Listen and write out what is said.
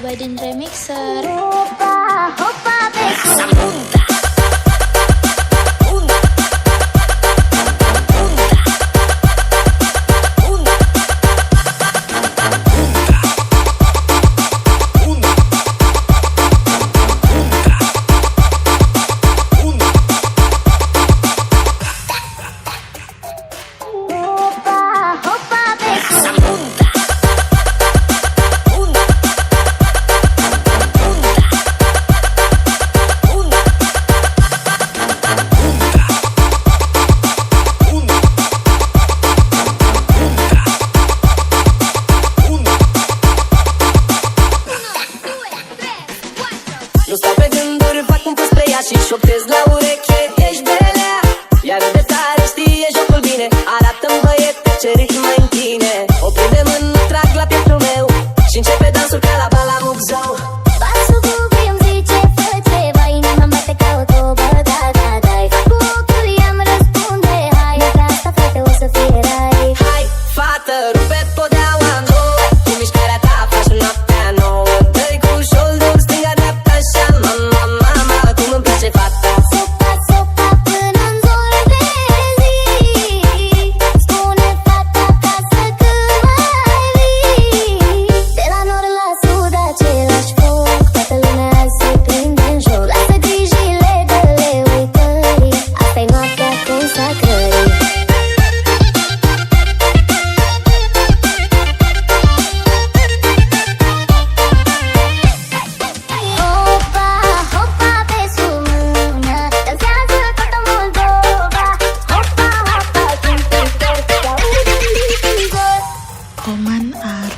Badin Remixer. Nu stau pe gânduri, fac un pas spre ea și șoptez la ureche. Ești belea, iar de tare știe jocul bine. Arată-mi băiete ce ritm mai în tine. O prinde mână, trag la pieptul meu și începe dansul ca la bala Mugzau. Basul cu greu îmi zice fă ceva, inima bate ca o tobă, da, da, dai. Cu ochiul i-am răspunde, hai, că asta frate o să fie rai. Hai, fată, rupe podeaua în două, cu mișcarea ta faci noaptea nouă. Dă-i cu șoldul stânga-dreapta așa, mama, mama, cum îmi place fata. Sopa, sopa până-n zor de zi, spune fata acasă când mai vii. De la nord la sud același foc, toată lumea se prinde în joc. Lasă grijile, dă-le uitării, asta-i noaptea consacrării. Hopa, hopa pe sub mână, dansează toată Moldova. Hopa, hopa, când te întorci, te aud în zor. Oman Art.